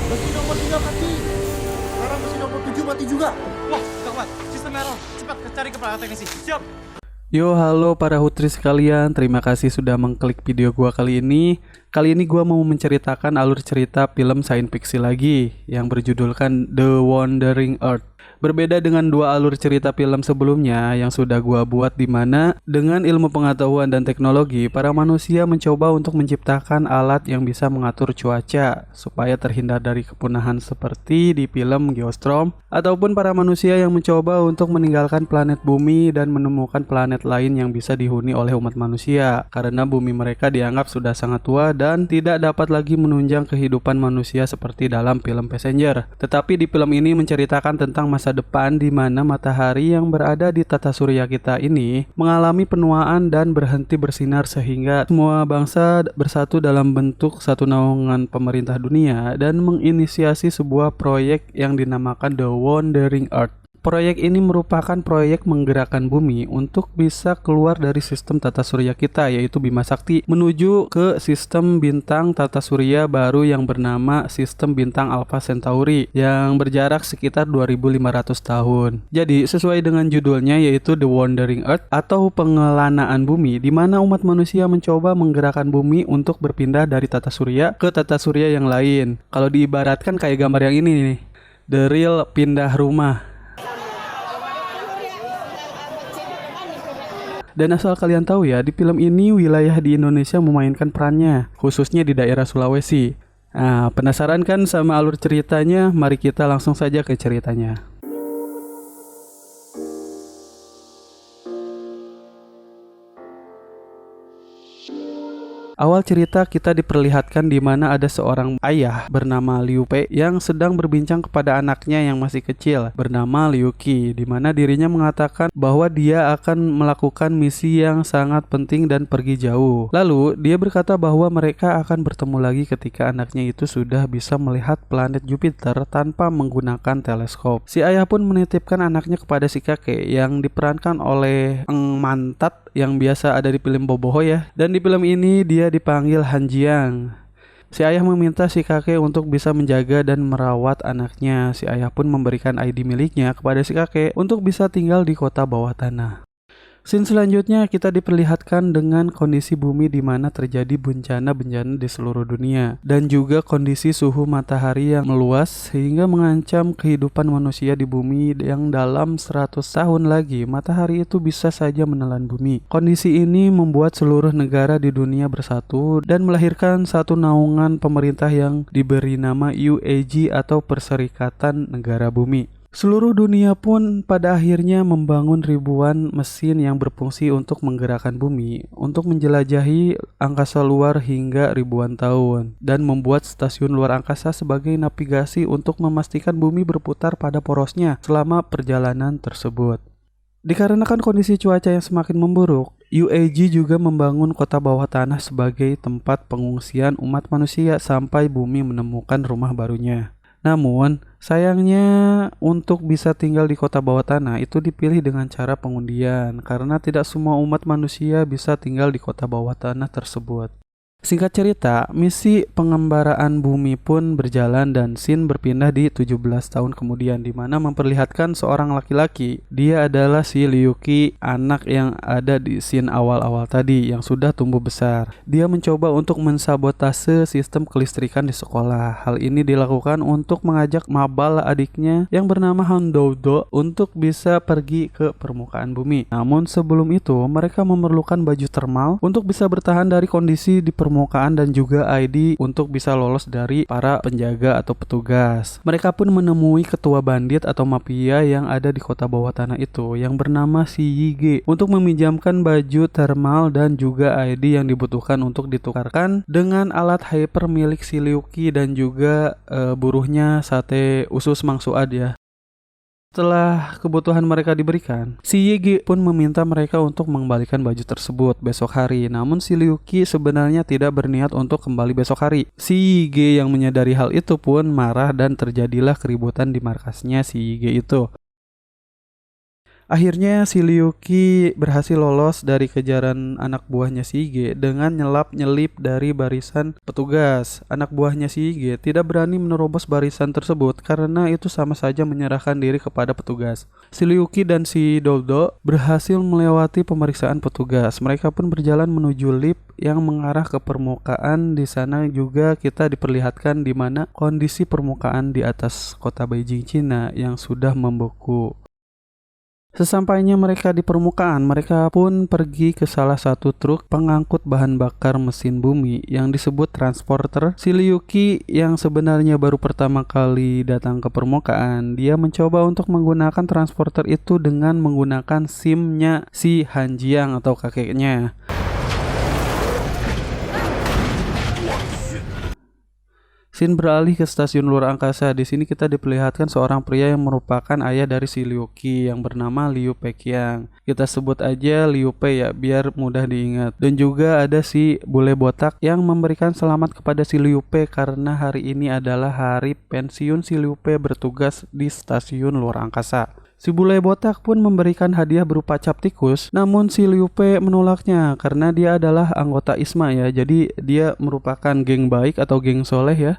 Mesin nomor 3 mati. Sekarang mesin nomor 7 mati juga. Wah, gawat. Sistem error. Cepat cari kepala teknisi. Siap. Yo, halo para hutris sekalian. Terima kasih sudah mengklik video gua kali ini. Kali ini gua mau menceritakan alur cerita film science fiction lagi yang berjudulkan The Wandering Earth. Berbeda dengan dua alur cerita film sebelumnya yang sudah gua buat, di mana dengan ilmu pengetahuan dan teknologi, para manusia mencoba untuk menciptakan alat yang bisa mengatur cuaca supaya terhindar dari kepunahan seperti di film Geostorm, ataupun para manusia yang mencoba untuk meninggalkan planet bumi dan menemukan planet lain yang bisa dihuni oleh umat manusia karena bumi mereka dianggap sudah sangat tua dan tidak dapat lagi menunjang kehidupan manusia seperti dalam film Passenger. Tetapi di film ini menceritakan tentang masa depan di mana matahari yang berada di tata surya kita ini mengalami penuaan dan berhenti bersinar sehingga semua bangsa bersatu dalam bentuk satu naungan pemerintah dunia dan menginisiasi sebuah proyek yang dinamakan The Wandering Earth. Proyek ini merupakan proyek menggerakkan bumi untuk bisa keluar dari sistem tata surya kita, yaitu Bima Sakti, menuju ke sistem bintang tata surya baru yang bernama sistem bintang Alpha Centauri yang berjarak sekitar 2500 tahun. Jadi sesuai dengan judulnya, yaitu The Wandering Earth atau pengelanaan bumi, di mana umat manusia mencoba menggerakkan bumi untuk berpindah dari tata surya ke tata surya yang lain. Kalau diibaratkan kayak gambar yang ini nih, The Real pindah rumah. Dan asal kalian tahu ya, di film ini wilayah di Indonesia memainkan perannya, khususnya di daerah Sulawesi. Nah, penasaran kan sama alur ceritanya? Mari kita langsung saja ke ceritanya. Awal cerita kita diperlihatkan di mana ada seorang ayah bernama Liu Pei yang sedang berbincang kepada anaknya yang masih kecil bernama Liu Qi, di mana dirinya mengatakan bahwa dia akan melakukan misi yang sangat penting dan pergi jauh. Lalu dia berkata bahwa mereka akan bertemu lagi ketika anaknya itu sudah bisa melihat planet Jupiter tanpa menggunakan teleskop. Si ayah pun menitipkan anaknya kepada si kakek yang diperankan oleh Eng Mantat yang biasa ada di film Boboho ya. Dan di film ini dia dipanggil Han Jiang. Si ayah meminta si kakek untuk bisa menjaga dan merawat anaknya. Si ayah pun memberikan ID miliknya kepada si kakek untuk bisa tinggal di kota bawah tanah. Scene selanjutnya kita diperlihatkan dengan kondisi bumi di mana terjadi bencana-bencana di seluruh dunia dan juga kondisi suhu matahari yang meluas sehingga mengancam kehidupan manusia di bumi yang dalam 100 tahun lagi matahari itu bisa saja menelan bumi. Kondisi ini membuat seluruh negara di dunia bersatu dan melahirkan satu naungan pemerintah yang diberi nama UAG atau Perserikatan Negara Bumi. Seluruh dunia pun pada akhirnya membangun ribuan mesin yang berfungsi untuk menggerakkan bumi, untuk menjelajahi angkasa luar hingga ribuan tahun, dan membuat stasiun luar angkasa sebagai navigasi untuk memastikan bumi berputar pada porosnya selama perjalanan tersebut. Dikarenakan kondisi cuaca yang semakin memburuk, UAG juga membangun kota bawah tanah sebagai tempat pengungsian umat manusia sampai bumi menemukan rumah barunya. Namun, sayangnya untuk bisa tinggal di kota bawah tanah itu dipilih dengan cara pengundian karena tidak semua umat manusia bisa tinggal di kota bawah tanah tersebut. Singkat cerita, misi pengembaraan bumi pun berjalan dan scene berpindah di 17 tahun kemudian, di mana memperlihatkan seorang laki-laki. Dia adalah si Liu Qi, anak yang ada di scene awal-awal tadi yang sudah tumbuh besar. Dia mencoba untuk mensabotase sistem kelistrikan di sekolah. Hal ini dilakukan untuk mengajak mabal adiknya yang bernama Han Dodo untuk bisa pergi ke permukaan bumi. Namun sebelum itu, mereka memerlukan baju thermal untuk bisa bertahan dari kondisi di permukaan dan juga ID untuk bisa lolos dari para penjaga atau petugas. Mereka pun menemui ketua bandit atau mafia yang ada di kota bawah tanah itu yang bernama si Yige untuk meminjamkan baju thermal dan juga ID yang dibutuhkan untuk ditukarkan dengan alat hyper milik si Liu Qi dan juga buruhnya sate usus Mang Suad ya. Setelah kebutuhan mereka diberikan, si Yigi pun meminta mereka untuk mengembalikan baju tersebut besok hari. Namun si Liu Qi sebenarnya tidak berniat untuk kembali besok hari. Si Yigi yang menyadari hal itu pun marah dan terjadilah keributan di markasnya si Yigi itu. Akhirnya si Ryuki berhasil lolos dari kejaran anak buahnya Shige dengan nyelip dari barisan petugas. Anak buahnya Shige tidak berani menerobos barisan tersebut karena itu sama saja menyerahkan diri kepada petugas. Si Ryuki dan si Dodo berhasil melewati pemeriksaan petugas. Mereka pun berjalan menuju lift yang mengarah ke permukaan. Di sana juga kita diperlihatkan di mana kondisi permukaan di atas kota Beijing, Cina yang sudah membeku. Sesampainya mereka di permukaan, mereka pun pergi ke salah satu truk pengangkut bahan bakar mesin bumi yang disebut transporter. Si Ryuki yang sebenarnya baru pertama kali datang ke permukaan, dia mencoba untuk menggunakan transporter itu dengan menggunakan SIM-nya si Hanjiang atau kakeknya. Scene beralih ke stasiun luar angkasa. Di sini kita diperlihatkan seorang pria yang merupakan ayah dari si Ryuki yang bernama Liu Peqiang. Kita sebut aja Liu Pei ya biar mudah diingat. Dan juga ada si bule botak yang memberikan selamat kepada si Liu Pei karena hari ini adalah hari pensiun si Liu Pei bertugas di stasiun luar angkasa. Si bule botak pun memberikan hadiah berupa cap tikus, namun si Liu Pei menolaknya karena dia adalah anggota ISMA ya, jadi dia merupakan geng baik atau geng soleh ya.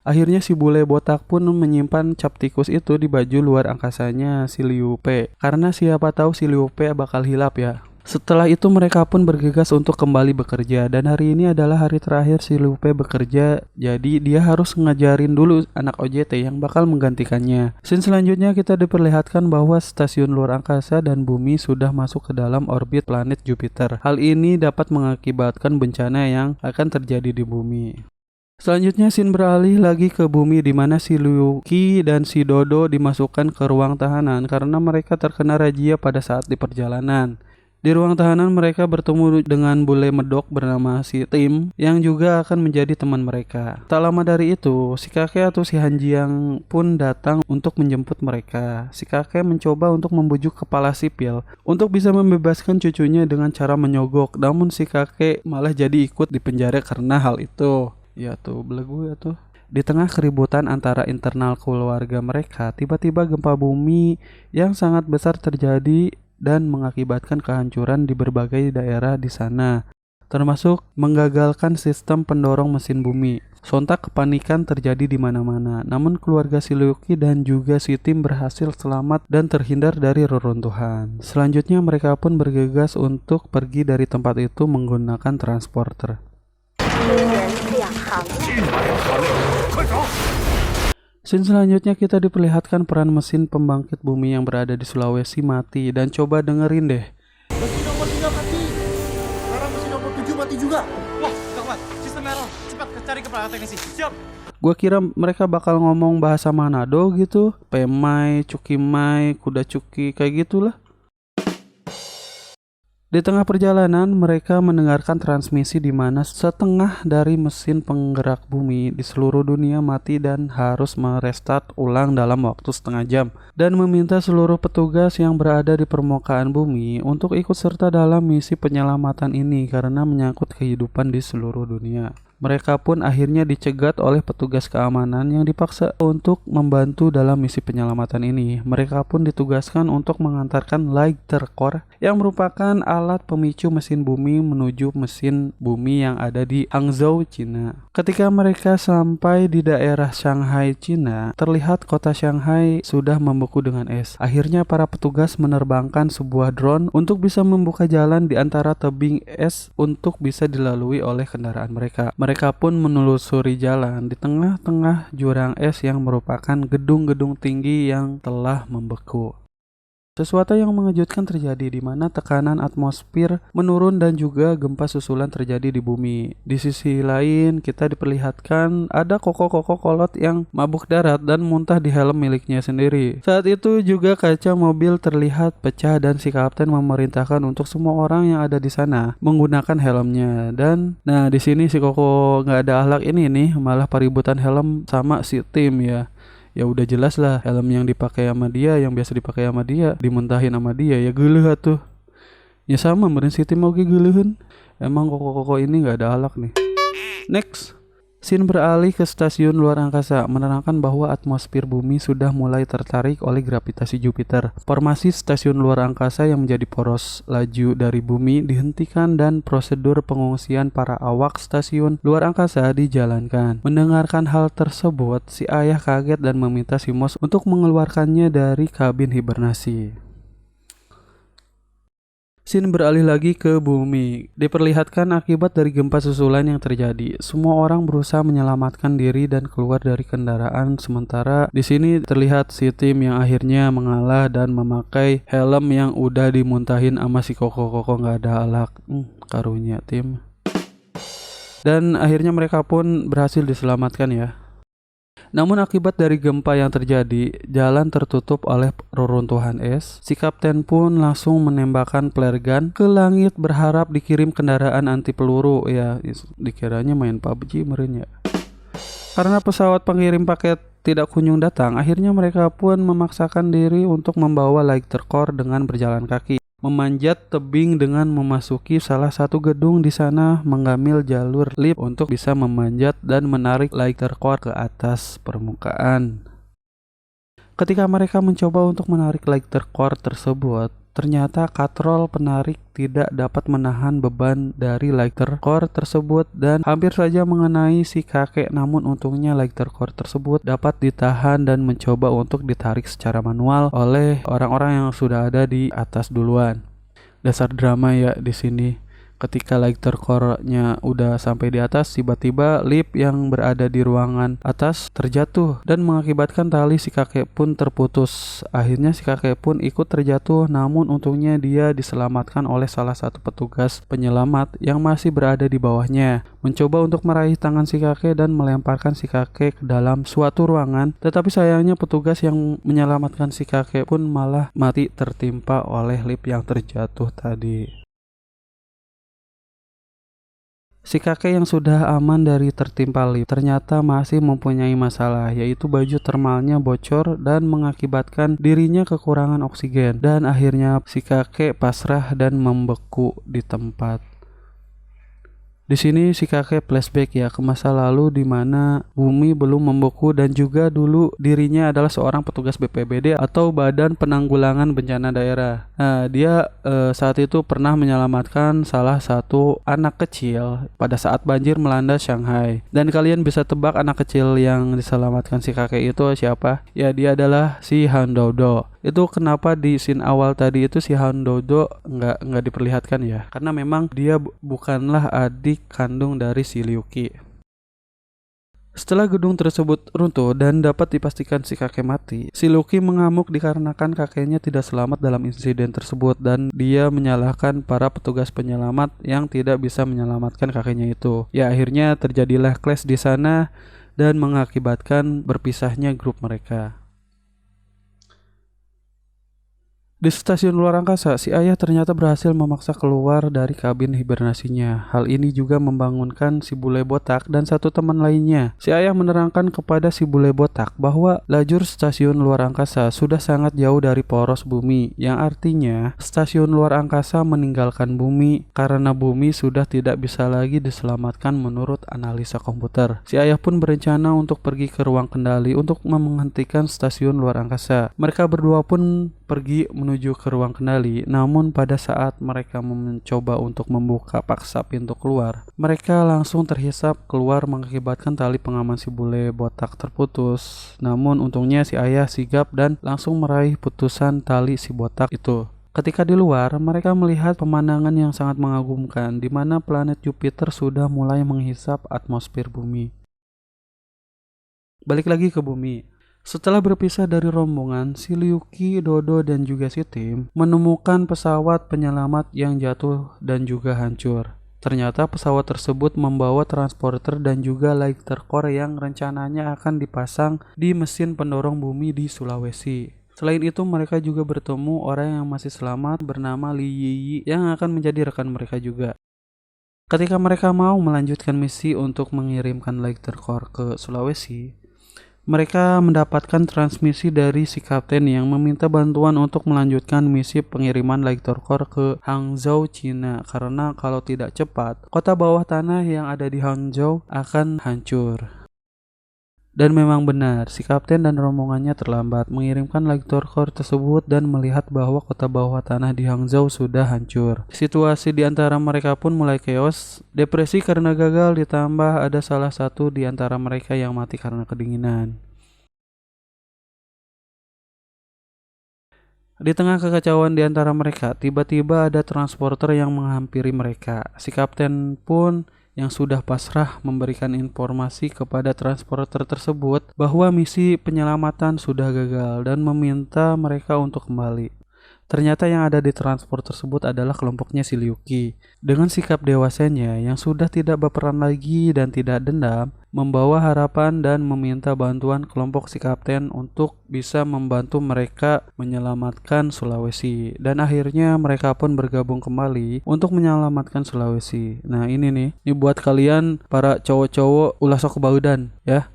Akhirnya si bule botak pun menyimpan cap tikus itu di baju luar angkasanya si Liu Pei, karena siapa tahu si Liu Pei bakal hilap ya. Setelah itu mereka pun bergegas untuk kembali bekerja dan hari ini adalah hari terakhir si Liu Pei bekerja, jadi dia harus ngajarin dulu anak OJT yang bakal menggantikannya. Scene selanjutnya kita diperlihatkan bahwa stasiun luar angkasa dan bumi sudah masuk ke dalam orbit planet Jupiter. Hal ini dapat mengakibatkan bencana yang akan terjadi di bumi. Selanjutnya scene beralih lagi ke bumi di mana si Ryuki dan si Dodo dimasukkan ke ruang tahanan karena mereka terkena razia pada saat di perjalanan. Di ruang tahanan mereka bertemu dengan bule medok bernama si Tim yang juga akan menjadi teman mereka. Tak lama dari itu, si kakek atau si Hanjiang pun datang untuk menjemput mereka. Si kakek mencoba untuk membujuk kepala sipil untuk bisa membebaskan cucunya dengan cara menyogok, namun si kakek malah jadi ikut di penjara karena hal itu. Ya tuh, belegu ya tuh. Di tengah keributan antara internal keluarga mereka, tiba-tiba gempa bumi yang sangat besar terjadi dan mengakibatkan kehancuran di berbagai daerah di sana, termasuk menggagalkan sistem pendorong mesin bumi. Sontak kepanikan terjadi di mana-mana. Namun keluarga si Ryuki dan juga si Tim berhasil selamat dan terhindar dari reruntuhan. Selanjutnya mereka pun bergegas untuk pergi dari tempat itu menggunakan transporter. Scene selanjutnya kita diperlihatkan peran mesin pembangkit bumi yang berada di Sulawesi mati, dan coba dengerin deh. Mesin nomor 3 mati. Sekarang mesin nomor 7 mati juga. Wah, gawat. Sistem error. Cepat cari kepala teknisi. Siap. Gua kira mereka bakal ngomong bahasa Manado gitu, Pemai, Cukimai, Kuda Cuki, kayak gitulah. Di tengah perjalanan, mereka mendengarkan transmisi di mana setengah dari mesin penggerak bumi di seluruh dunia mati dan harus merestart ulang dalam waktu setengah jam, dan meminta seluruh petugas yang berada di permukaan bumi untuk ikut serta dalam misi penyelamatan ini karena menyangkut kehidupan di seluruh dunia. Mereka pun akhirnya dicegat oleh petugas keamanan yang dipaksa untuk membantu dalam misi penyelamatan ini. Mereka pun ditugaskan untuk mengantarkan lighter core yang merupakan alat pemicu mesin bumi menuju mesin bumi yang ada di Hangzhou, Cina. Ketika mereka sampai di daerah Shanghai, Cina, terlihat kota Shanghai sudah membeku dengan es. Akhirnya para petugas menerbangkan sebuah drone untuk bisa membuka jalan di antara tebing es untuk bisa dilalui oleh kendaraan mereka. Mereka pun menelusuri jalan di tengah-tengah jurang es yang merupakan gedung-gedung tinggi yang telah membeku. Sesuatu yang mengejutkan terjadi di mana tekanan atmosfer menurun dan juga gempa susulan terjadi di bumi. Di sisi lain, kita diperlihatkan ada koko-koko kolot yang mabuk darat dan muntah di helm miliknya sendiri. Saat itu juga kaca mobil terlihat pecah dan si kapten memerintahkan untuk semua orang yang ada di sana menggunakan helmnya. Dan nah di sini si koko nggak ada akhlak ini nih, malah paributan helm sama si Tim ya. Ya udah jelas lah helm yang dipakai sama dia, yang biasa dipakai sama dia, dimuntahin sama dia, ya geuleuh atuh. Ya sama meureun si Tim oge geuleuheun. Emang koko-koko ini enggak ada alak nih. Next. Scene beralih ke stasiun luar angkasa, menerangkan bahwa atmosfer bumi sudah mulai tertarik oleh gravitasi Jupiter. Formasi stasiun luar angkasa yang menjadi poros laju dari bumi dihentikan dan prosedur pengungsian para awak stasiun luar angkasa dijalankan. Mendengarkan hal tersebut, si ayah kaget dan meminta si Moss untuk mengeluarkannya dari kabin hibernasi. Scene beralih lagi ke bumi. Diperlihatkan akibat dari gempa susulan yang terjadi. Semua orang berusaha menyelamatkan diri dan keluar dari kendaraan. Sementara di sini terlihat si Tim yang akhirnya mengalah dan memakai helm yang udah dimuntahin sama si Koko nggak ada alak. Karunya Tim. Dan akhirnya mereka pun berhasil diselamatkan ya. Namun akibat dari gempa yang terjadi, jalan tertutup oleh reruntuhan es. Si kapten pun langsung menembakkan flare gun ke langit berharap dikirim kendaraan anti peluru. Ya, dikiranya main PUBG meren ya. Karena pesawat pengirim paket tidak kunjung datang, akhirnya mereka pun memaksakan diri untuk membawa lighter core dengan berjalan kaki. Memanjat tebing dengan memasuki salah satu gedung di sana, mengambil jalur lift untuk bisa memanjat dan menarik lighter core ke atas permukaan. Ketika mereka mencoba untuk menarik lighter core tersebut, ternyata katrol penarik tidak dapat menahan beban dari lighter core tersebut dan hampir saja mengenai si kakek. Namun untungnya lighter core tersebut dapat ditahan dan mencoba untuk ditarik secara manual oleh orang-orang yang sudah ada di atas duluan. Dasar drama ya di sini. Ketika lighter core-nya udah sampai di atas, tiba-tiba lift yang berada di ruangan atas terjatuh dan mengakibatkan tali si kakek pun terputus. Akhirnya si kakek pun ikut terjatuh, namun untungnya dia diselamatkan oleh salah satu petugas penyelamat yang masih berada di bawahnya. Mencoba untuk meraih tangan si kakek dan melemparkan si kakek ke dalam suatu ruangan, tetapi sayangnya petugas yang menyelamatkan si kakek pun malah mati tertimpa oleh lift yang terjatuh tadi. Si kakek yang sudah aman dari tertimpa lift ternyata masih mempunyai masalah, yaitu baju termalnya bocor dan mengakibatkan dirinya kekurangan oksigen. Dan akhirnya si kakek pasrah dan membeku di tempat. Di sini si kakek flashback ya ke masa lalu di mana bumi belum membeku dan juga dulu dirinya adalah seorang petugas BPBD atau Badan Penanggulangan Bencana Daerah. Nah, dia saat itu pernah menyelamatkan salah satu anak kecil pada saat banjir melanda Shanghai. Dan kalian bisa tebak anak kecil yang diselamatkan si kakek itu siapa? Ya, dia adalah si Han Dodo. Itu kenapa di scene awal tadi itu si Han Dodo nggak diperlihatkan ya? Karena memang dia bukanlah adik kandung dari si Liu Qi. Setelah gedung tersebut runtuh dan dapat dipastikan si kakek mati, si Liu Qi mengamuk dikarenakan kakeknya tidak selamat dalam insiden tersebut dan dia menyalahkan para petugas penyelamat yang tidak bisa menyelamatkan kakeknya itu. Ya, akhirnya terjadilah clash di sana dan mengakibatkan berpisahnya grup mereka. Di stasiun luar angkasa, si ayah ternyata berhasil memaksa keluar dari kabin hibernasinya. Hal ini juga membangunkan si bule botak dan satu teman lainnya. Si ayah menerangkan kepada si bule botak bahwa lajur stasiun luar angkasa sudah sangat jauh dari poros bumi, yang artinya stasiun luar angkasa meninggalkan bumi karena bumi sudah tidak bisa lagi diselamatkan menurut analisa komputer. Si ayah pun berencana untuk pergi ke ruang kendali untuk menghentikan stasiun luar angkasa. Mereka berdua pun pergi menuju ke ruang kendali, namun pada saat mereka mencoba untuk membuka paksa pintu keluar, mereka langsung terhisap keluar mengakibatkan tali pengaman si bule botak terputus. Namun untungnya si ayah sigap dan langsung meraih putusan tali si botak itu. Ketika di luar, mereka melihat pemandangan yang sangat mengagumkan di mana planet Jupiter sudah mulai menghisap atmosfer bumi. Balik lagi ke bumi. Setelah berpisah dari rombongan, si Liu Qi, Dodo, dan juga si Tim menemukan pesawat penyelamat yang jatuh dan juga hancur. Ternyata pesawat tersebut membawa transporter dan juga lighter core yang rencananya akan dipasang di mesin pendorong bumi di Sulawesi. Selain itu, mereka juga bertemu orang yang masih selamat bernama Li Yiyi yang akan menjadi rekan mereka juga. Ketika mereka mau melanjutkan misi untuk mengirimkan lighter core ke Sulawesi, Mereka mendapatkan transmisi dari si kapten yang meminta bantuan untuk melanjutkan misi pengiriman Lector Core ke Hangzhou, Cina, karena kalau tidak cepat, kota bawah tanah yang ada di Hangzhou akan hancur. Dan memang benar, si kapten dan rombongannya terlambat mengirimkan Lector Core tersebut dan melihat bahwa kota bawah tanah di Hangzhou sudah hancur. Situasi di antara mereka pun mulai chaos, depresi karena gagal ditambah ada salah satu di antara mereka yang mati karena kedinginan. Di tengah kekacauan di antara mereka, tiba-tiba ada transporter yang menghampiri mereka. Si kapten pun yang sudah pasrah memberikan informasi kepada transporter tersebut bahwa misi penyelamatan sudah gagal dan meminta mereka untuk kembali. Ternyata yang ada di transport tersebut adalah kelompoknya si Liu Qi. Dengan sikap dewasanya yang sudah tidak berperan lagi dan tidak dendam, membawa harapan dan meminta bantuan kelompok si kapten untuk bisa membantu mereka menyelamatkan Sulawesi. Dan akhirnya mereka pun bergabung kembali untuk menyelamatkan Sulawesi. Nah ini buat kalian para cowok-cowok ulah sok kebaudan ya.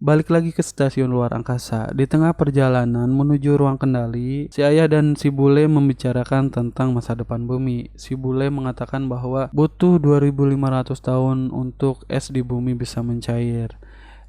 Balik lagi ke stasiun luar angkasa. Di tengah perjalanan menuju ruang kendali, si ayah dan si bule membicarakan tentang masa depan bumi. Si bule mengatakan bahwa butuh 2500 tahun untuk es di bumi bisa mencair.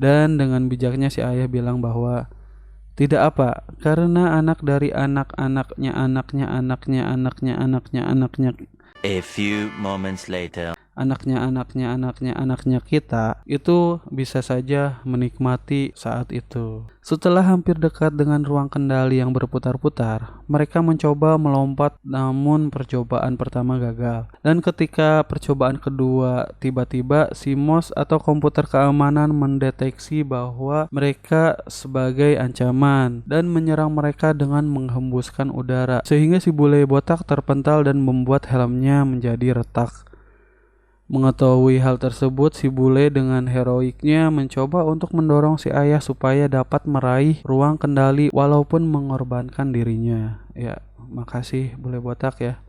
Dan dengan bijaknya si ayah bilang bahwa tidak apa, karena anak dari anak-anaknya A few moments later. anaknya kita itu bisa saja menikmati saat itu. Setelah hampir dekat dengan ruang kendali yang berputar-putar, mereka mencoba melompat namun percobaan pertama gagal. Dan ketika percobaan kedua, tiba-tiba si MOS atau komputer keamanan mendeteksi bahwa mereka sebagai ancaman dan menyerang mereka dengan menghembuskan udara, sehingga si bule botak terpental dan membuat helmnya menjadi retak. Mengetahui hal tersebut, si bule dengan heroiknya mencoba untuk mendorong si ayah supaya dapat meraih ruang kendali walaupun mengorbankan dirinya. Ya, makasih bule botak ya.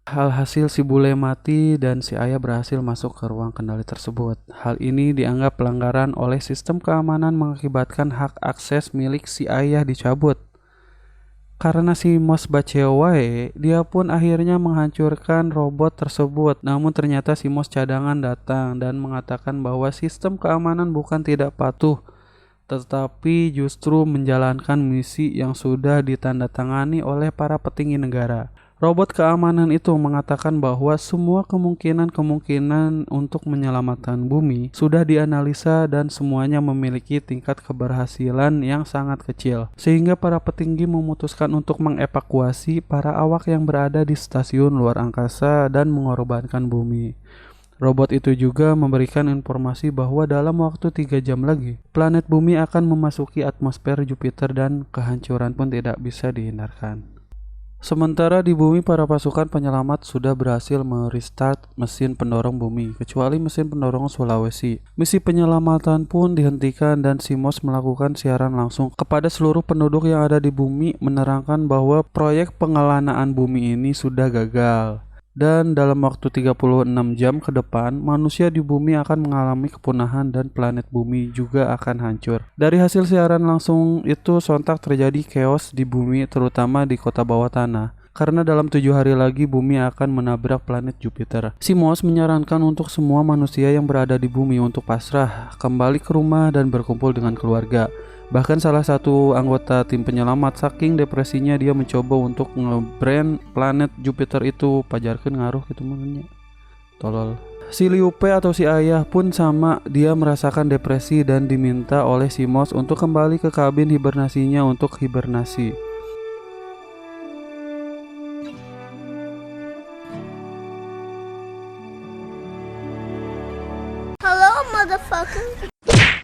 Alhasil si bule mati dan si ayah berhasil masuk ke ruang kendali tersebut. Hal ini dianggap pelanggaran oleh sistem keamanan mengakibatkan hak akses milik si ayah dicabut. Karena si MOS Bacewae, dia pun akhirnya menghancurkan robot tersebut. Namun ternyata si MOS cadangan datang dan mengatakan bahwa sistem keamanan bukan tidak patuh, tetapi justru menjalankan misi yang sudah ditandatangani oleh para petinggi negara. Robot keamanan itu mengatakan bahwa semua kemungkinan untuk menyelamatkan bumi sudah dianalisa dan semuanya memiliki tingkat keberhasilan yang sangat kecil. Sehingga para petinggi memutuskan untuk mengevakuasi para awak yang berada di stasiun luar angkasa dan mengorbankan bumi. Robot itu juga memberikan informasi bahwa dalam waktu 3 jam lagi, planet bumi akan memasuki atmosfer Jupiter dan kehancuran pun tidak bisa dihindarkan. Sementara di bumi, para pasukan penyelamat sudah berhasil merestart mesin pendorong bumi, kecuali mesin pendorong Sulawesi. Misi penyelamatan pun dihentikan dan si MOS melakukan siaran langsung kepada seluruh penduduk yang ada di bumi, menerangkan bahwa proyek pengelanaan bumi ini sudah gagal. Dan dalam waktu 36 jam ke depan, manusia di bumi akan mengalami kepunahan dan planet bumi juga akan hancur. Dari hasil siaran langsung itu sontak terjadi chaos di bumi, terutama di kota bawah tanah. Karena dalam 7 hari lagi bumi akan menabrak planet Jupiter. Si MOS menyarankan untuk semua manusia yang berada di bumi untuk pasrah, kembali ke rumah dan berkumpul dengan keluarga. Bahkan salah satu anggota tim penyelamat saking depresinya dia mencoba untuk nge-brand planet Jupiter itu, pajarkeun ngaruh gitu makanya. Tolol. Si Liu Pe atau si ayah pun sama, dia merasakan depresi dan diminta oleh si MOS untuk kembali ke kabin hibernasinya untuk hibernasi. Hello, motherfucker.